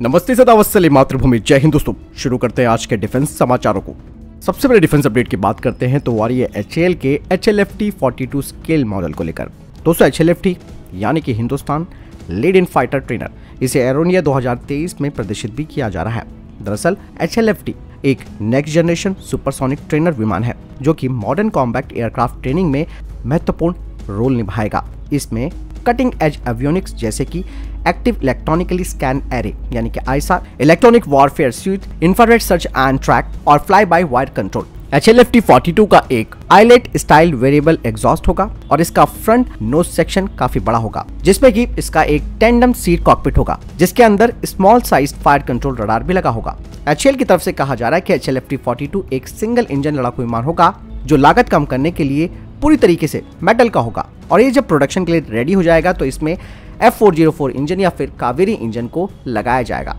नमस्ते सदावत्सली मातृभूमि, जय हिंद दोस्तों। शुरू करते हैं आज के डिफेंस समाचारों को। सबसे बड़े डिफेंस अपडेट की बात करते हैं तो आ रही है एचएएल के HLFT-42 स्केल मॉडल को लेकर। दोस्तों HLFT यानी कि Hindustan lead in fighter trainer, इसे एरो इंडिया 2023 में प्रदर्शित भी किया जा रहा है। दरअसल HLFT एक नेक्स्ट जनरेशन सुपरसोनिक ट्रेनर विमान है जो कि मॉडर्न कॉम्बैट एयरक्राफ्ट ट्रेनिंग में महत्वपूर्ण रोल निभाएगा। इसमें कटिंग एज एवियोनिक्स जैसे कि एक्टिव इलेक्ट्रॉनिकली स्कैन एरे यानी कि ISAR, electronic warfare suite, infrared search and track और fly by wire control. HLFT-42 का एक आइलेट स्टाइल वेरिएबल एग्जॉस्ट होगा और इसका फ्रंट नोज सेक्शन काफी बड़ा होगा, जिसमें कि इसका एक टेंडम सीट कॉकपिट होगा जिसके अंदर small size fire control radar भी लगा होगा। HAL की तरफ से कहा जा रहा है कि HLFT-42 एक सिंगल इंजन लड़ाकू विमान होगा जो लागत कम करने के लिए पूरी तरीके से मेटल का होगा और ये जब प्रोडक्शन के लिए रेडी हो जाएगा तो इसमें F404 इंजन या फिर कावेरी इंजन को लगाया जाएगा।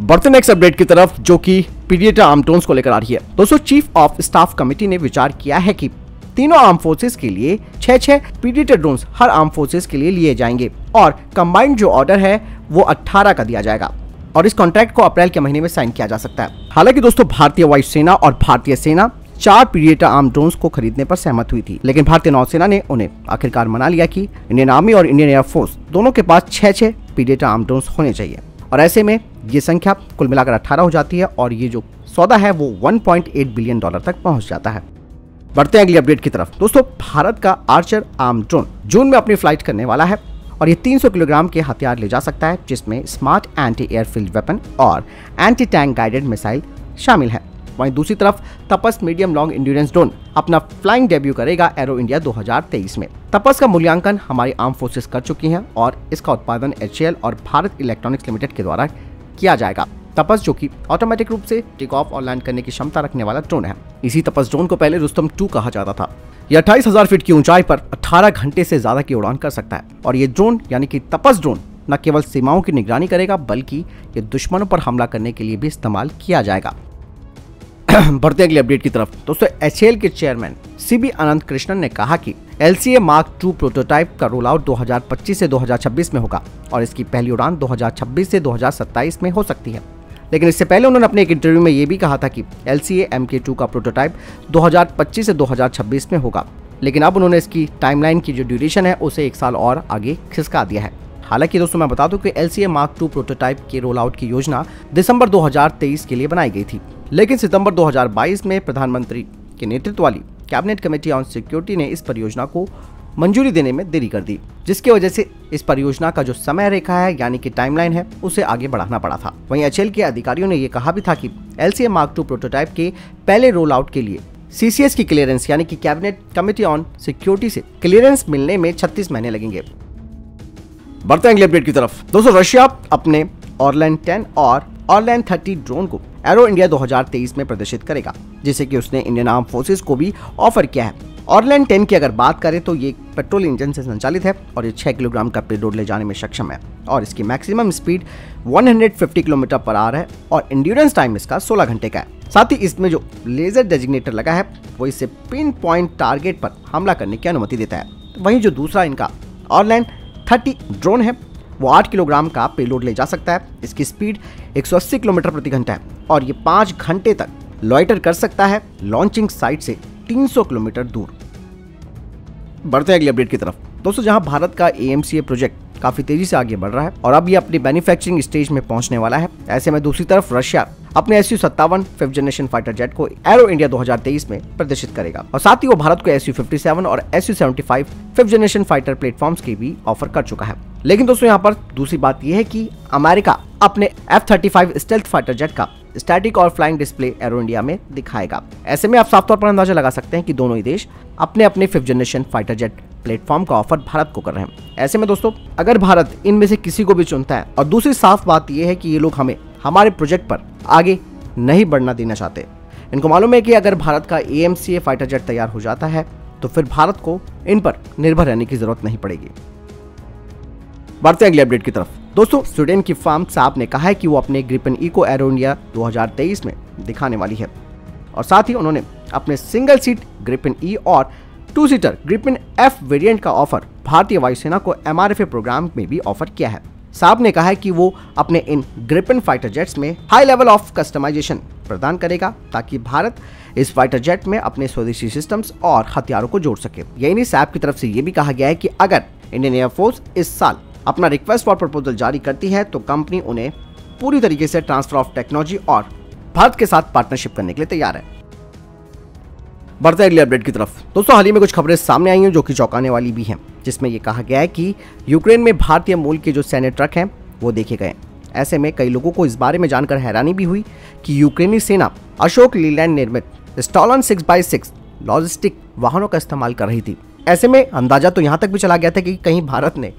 बढ़ते नेक्स्ट अपडेट की तरफ जो कि प्रीडेटर आर्म ड्रोन्स को लेकर आ रही है। दोस्तों चीफ ऑफ स्टाफ कमेटी ने विचार किया है कि तीनों आर्म फोर्सेस के लिए 6 प्रीडेटर ड्रोन्स हर आर्म फोर्सेस के लिए लिए जाएंगे और कंबाइंड जो ऑर्डर है वो 18 का दिया जाएगा और इस कॉन्ट्रैक्ट को अप्रैल के महीने में साइन किया जा सकता है। हालांकि दोस्तों भारतीय वायुसेना और भारतीय सेना 4 प्रीडेटर आर्म ड्रोन्स को खरीदने पर सहमत हुई थी, लेकिन भारतीय नौसेना ने उन्हें आखिरकार मना लिया कि इंडियन आर्मी और इंडियन एयरफोर्स दोनों के पास 6 प्रीडेटर आर्म ड्रोन्स होने चाहिए और ऐसे में ये संख्या कुल मिलाकर 18 हो जाती है और ये जो सौदा है वो $1.8 बिलियन तक पहुंच जाता है। बढ़ते हैं अगली अपडेट की तरफ। दोस्तों भारत का आर्चर आर्म ड्रोन जून में अपनी फ्लाइट करने वाला है और ये 300 किलोग्राम के हथियार ले जा सकता है, जिसमें स्मार्ट एंटी एयरफील्ड वेपन और एंटी टैंक गाइडेड मिसाइल शामिल है। वहीं दूसरी तरफ तपस मीडियम लॉन्ग इंड्योरेंस ड्रोन अपना फ्लाइंग डेब्यू करेगा एरो इंडिया 2023 में। तपस का मूल्यांकन हमारी आर्म फोर्सेस कर चुकी हैं और इसका उत्पादन HAL और भारत इलेक्ट्रॉनिक्स लिमिटेड के द्वारा किया जाएगा। तपस जो कि ऑटोमेटिक रूप से टेक ऑफ और लैंड करने की क्षमता रखने वाला ड्रोन है। इसी तपस ड्रोन को पहले रुस्तम 2 कहा जाता था। यह 28,000 फीट की ऊंचाई पर 18 घंटे से ज्यादा की उड़ान कर सकता है और ये ड्रोन यानी कि तपस ड्रोन न केवल सीमाओं की निगरानी करेगा बल्कि ये दुश्मनों पर हमला करने के लिए भी इस्तेमाल किया जाएगा। बढ़ते अगली अपडेट की तरफ। दोस्तों HAL के चेयरमैन CB अनंत कृष्णन ने कहा कि LCA Mark II प्रोटोटाइप का रोल आउट 2025 से 2026 में होगा और इसकी पहली उड़ान 2026 से 2027 में हो सकती है। लेकिन इससे पहले उन्होंने अपने एक इंटरव्यू में ये भी कहा था कि LCA Mk2 का प्रोटोटाइप 2025 से 2026 में होगा, लेकिन अब उन्होंने इसकी टाइमलाइन की जो ड्यूरेशन है उसे 1 साल और आगे खिसका दिया है। हालांकि दोस्तों मैं बता दूं कि LCA Mark II प्रोटोटाइप के रोल आउट की योजना दिसंबर 2023 के लिए बनाई गई थी, लेकिन सितंबर 2022 में प्रधानमंत्री के नेतृत्व वाली कैबिनेट कमेटी ऑन सिक्योरिटी ने इस परियोजना को मंजूरी देने में देरी कर दी, जिसकी वजह से इस परियोजना का जो समय रेखा है यानी कि टाइमलाइन है उसे आगे बढ़ाना पड़ा था। वहीं HAL के अधिकारियों ने यह कहा भी था कि LCA Mark II प्रोटोटाइप के पहले रोल आउट के लिए CCS की क्लियरेंस यानी कि कैबिनेट कमेटी ऑन सिक्योरिटी से क्लियरेंस मिलने में 36 महीने लगेंगे। बढ़ते हैं अगले अपडेट की तरफ। दोस्तों रशिया अपने ऑरलैंड 10 और ऑरलैंड 30 ड्रोन को एरो इंडिया 2023 में प्रदर्शित करेगा, जिसे कि उसने इंडियन आर्म फोर्सेस को भी ऑफर किया है। ऑरलैंड 10 की अगर बात करें तो ये पेट्रोल इंजन से संचालित है और ये 6 किलोग्राम का पेलोड ले जाने में सक्षम है और इसकी maximum speed 150 kilometre per hour है और एंड्योरेंस टाइम इसका 16 घंटे का है। साथ ही इसमें जो लेजर डेजिग्नेटर लगा है वो इससे पिन पॉइंट टारगेट पर हमला करने की अनुमति देता है। वहीं जो दूसरा इनका ऑरलैंड 30 ड्रोन है वो 8 किलोग्राम का पेलोड ले जा सकता है। इसकी स्पीड 180 किलोमीटर प्रति घंटा है और ये 5 घंटे तक लॉइटर कर सकता है लॉन्चिंग साइट से 300 किलोमीटर दूर। बढ़ते हैं अगली अपडेट की तरफ। दोस्तों जहां भारत का AMCA प्रोजेक्ट काफी तेजी से आगे बढ़ रहा है और अब ये अपनी मैन्युफैक्चरिंग स्टेज में पहुंचने वाला है, ऐसे में दूसरी तरफ रशिया अपने Su-57 5th generation fighter jet को एरो इंडिया 2023 में प्रदर्शित करेगा और साथ ही वो भारत को Su-57 और Su-75 5th generation fighter platforms की भी ऑफर कर चुका है। लेकिन दोस्तों यहाँ पर दूसरी बात यह है कि अमेरिका अपने F-35 स्टेल्थ फाइटर जेट का स्टैटिक और फ्लाइंग डिस्प्ले एरो इंडिया में दिखाएगा। ऐसे में आप साफ तौर पर अंदाजा लगा सकते हैं कि दोनों ही देश अपने अपने 5th generation fighter jet platform का ऑफर भारत को कर रहे हैं। ऐसे में दोस्तों अगर भारत इनमें से किसी को भी चुनता है और दूसरी साफ बात यह है कि ये लोग हमें हमारे प्रोजेक्ट पर आगे नहीं बढ़ना देना चाहते। इनको मालूम है कि अगर भारत का AMCA फाइटर जेट तैयार हो जाता है तो फिर भारत को इन पर निर्भर रहने की जरूरत नहीं पड़ेगी। बढ़ते हैं अगले अपडेट की तरफ। दोस्तों स्वीडन की फर्म साप ने कहा है कि वो अपने ग्रिपेन ई को एरो इंडिया 2023 में दिखाने वाली है और साथ ही उन्होंने अपने सिंगल सीट ग्रिपेन ई और 2 सीटर ग्रिपेन F वेरिएंट का ऑफर भारतीय वायुसेना को MRFA प्रोग्राम में भी ऑफर किया है। साहब ने कहा है कि वो अपने इन ग्रिपेन फाइटर जेट्स में हाई लेवल ऑफ कस्टमाइजेशन प्रदान करेगा ताकि भारत इस फाइटर जेट में अपने स्वदेशी सिस्टम्स और हथियारों को जोड़ सके। यही नहीं, साहब की तरफ से ये भी कहा गया है कि अगर इंडियन एयरफोर्स इस साल अपना रिक्वेस्ट फॉर प्रपोजल जारी करती है तो कंपनी उन्हें पूरी तरीके से ट्रांसफर ऑफ टेक्नोलॉजी और भारत के साथ पार्टनरशिप करने के लिए तैयार है। बढ़ते अगले अपडेट की तरफ। दोस्तों, हाल ही में कुछ खबरें सामने आई हैं जो कि चौंकाने वाली भी हैं, जिसमें यह कहा गया है कि यूक्रेन में भारतीय मूल के जो सैन्य ट्रक हैं वो देखे गए। ऐसे में कई लोगों को इस बारे में जानकर हैरानी भी हुई कि यूक्रेनी सेना अशोक लीलैंड निर्मित स्टॉलन 6x6 लॉजिस्टिक वाहनों का इस्तेमाल कर रही थी। ऐसे में अंदाजा तो यहाँ तक भी चला गया था कि कहीं भारत ने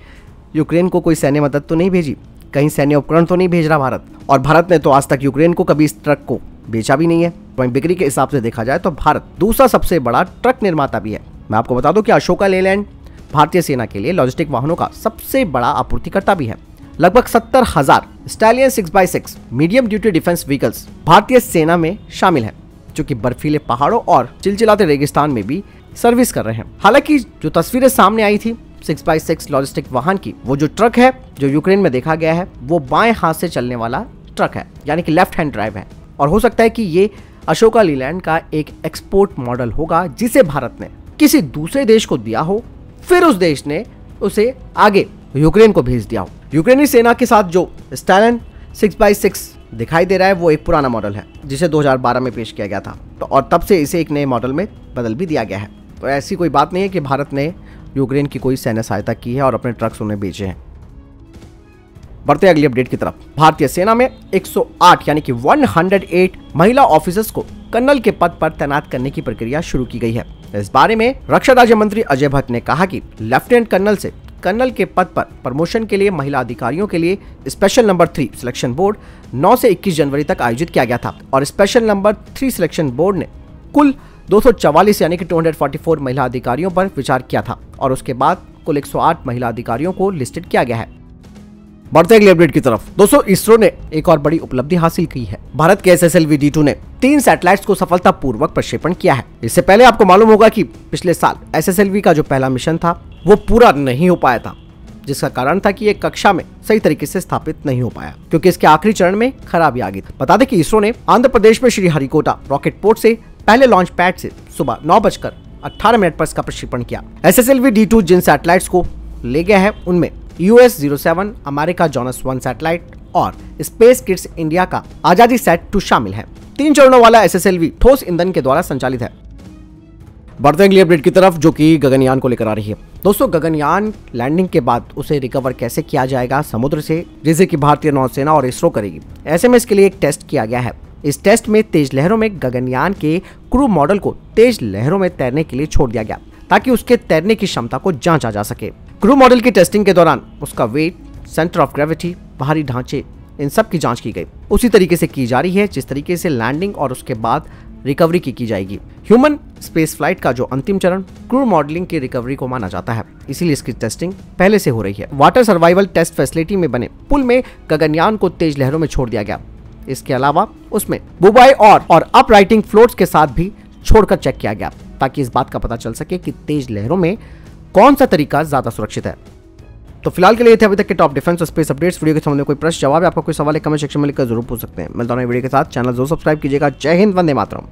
यूक्रेन को कोई सैन्य मदद तो नहीं भेजी, कहीं सैन्य उपकरण तो नहीं भेज रहा भारत। और भारत ने तो आज तक यूक्रेन को कभी इस ट्रक को बेचा भी नहीं है। वहीं बिक्री के हिसाब से देखा जाए तो भारत दूसरा सबसे बड़ा ट्रक निर्माता भी है। मैं आपको बता दूं कि अशोका लेलैंड भारतीय सेना के लिए लॉजिस्टिक वाहनों का सबसे बड़ा आपूर्तिकर्ता भी है। लगभग 70,000 stallion 6x6 medium duty defence vehicles भारतीय सेना में शामिल है, जो कि बर्फीले पहाड़ों और चिलचिलाते रेगिस्तान में भी सर्विस कर रहे हैं। हालांकि जो तस्वीरें सामने आई थी 6x6 लॉजिस्टिक वाहन की, वो जो ट्रक है जो यूक्रेन में देखा गया है वो बाएं हाथ से चलने वाला ट्रक है, यानी कि लेफ्ट हैंड ड्राइव है। और हो सकता है कि ये अशोका लीलैंड का एक एक्सपोर्ट मॉडल होगा जिसे भारत ने किसी दूसरे देश को दिया हो, फिर उस देश ने उसे आगे यूक्रेन को भेज दिया हो। यूक्रेनी सेना के साथ जो स्टैलियन 6x6 दिखाई दे रहा है वो एक पुराना मॉडल है जिसे 2012 में पेश किया गया था, तो और तब से इसे एक नए मॉडल में बदल भी दिया गया है। तो ऐसी कोई बात नहीं है कि भारत ने यूक्रेन की कोई सैन्य सहायता की है और अपने ट्रक्स उन्हें बेचे हैं। बढ़ते अगली अपडेट की तरफ। भारतीय सेना में 108 यानी कि 108 महिला ऑफिसर्स को कर्नल के पद पर तैनात करने की प्रक्रिया शुरू की गई है। इस बारे में रक्षा राज्य मंत्री अजय भट्ट ने कहा कि लेफ्टिनेंट कर्नल से कर्नल के पद पर प्रमोशन के लिए महिला अधिकारियों के लिए स्पेशल नंबर 3 सिलेक्शन बोर्ड 9 से 21 जनवरी तक आयोजित किया गया था और स्पेशल नंबर 3 सिलेक्शन बोर्ड ने कुल 244 यानी कि 244 महिला अधिकारियों पर विचार किया था और उसके बाद कुल 108 महिला अधिकारियों को लिस्टेड किया गया है। बढ़ते अगले अपडेट की तरफ। दोस्तों, इसरो ने एक और बड़ी उपलब्धि हासिल की है। भारत के SSLV D2 ने 3 सैटेलाइट्स को सफलतापूर्वक प्रक्षेपण किया है। इससे पहले आपको मालूम होगा कि पिछले साल SSLV का जो पहला मिशन था वो पूरा नहीं हो पाया था, जिसका कारण था कि ये कक्षा में सही तरीके से स्थापित नहीं हो पाया क्योंकि इसके आखिरी चरण में खराबी आ गई थी। बता दें कि इसरो ने आंध्र प्रदेश में श्रीहरिकोटा रॉकेट पोर्ट से पहले लॉन्च पैड से सुबह 9:18 पर इसका प्रक्षेपण किया। SSLV D2 जिन सैटेलाइट्स को ले गया है उनमें US-07 अमेरिका जोनस 1 सैटेलाइट और स्पेस किड्स इंडिया का आजादी सेट 2 शामिल है। 3 चरणों वाला SSLV ठोस ईंधन के द्वारा संचालित है। बढ़ते अगली अपडेट की तरफ जो कि गगनयान को लेकर आ रही है। दोस्तों, गगनयान लैंडिंग के बाद उसे रिकवर कैसे किया जाएगा समुद्र से, जिसे कि भारतीय नौसेना और इसरो करेगी। ऐसे में इसके लिए एक टेस्ट किया गया है। इस टेस्ट में तेज लहरों में गगनयान के क्रू मॉडल को तेज लहरों में तैरने के लिए छोड़ दिया गया ताकि उसके तैरने की क्षमता को जांचा जा सके। क्रू मॉडल की टेस्टिंग के दौरान उसका वेट, सेंटर ऑफ ग्रेविटी, बाहरी ढांचे, इन सब की जांच की गई। उसी तरीके से की जा रही है जिस तरीके से लैंडिंग और उसके बाद रिकवरी की जाएगी। ह्यूमन स्पेस फ्लाइट का जो अंतिम चरण क्रू मॉडलिंग की रिकवरी को माना जाता है, इसीलिए इसकी टेस्टिंग पहले से हो रही है। वाटर सर्वाइवल टेस्ट फैसिलिटी में बने पुल में गगनयान को तेज लहरों में छोड़ दिया गया। इसके अलावा उसमें बुबाई और अपराइटिंग फ्लोट्स के साथ भी छोड़कर चेक किया गया ताकि इस बात का पता चल सके कि तेज लहरों में कौन सा तरीका ज्यादा सुरक्षित है। तो फिलहाल के लिए थे अभी तक के टॉप डिफेंस और स्पेस अपडेट्स। वीडियो के संबंध में कोई प्रश्न जवाब है, आपका कोई सवाल है, कमेंट सेक्शन में लिखकर जरूर पूछ सकते हैं। मिलता हूं वीडियो के साथ। चैनल जरूर सब्सक्राइब कीजिएगा। जय हिंद, वंदे मातरम।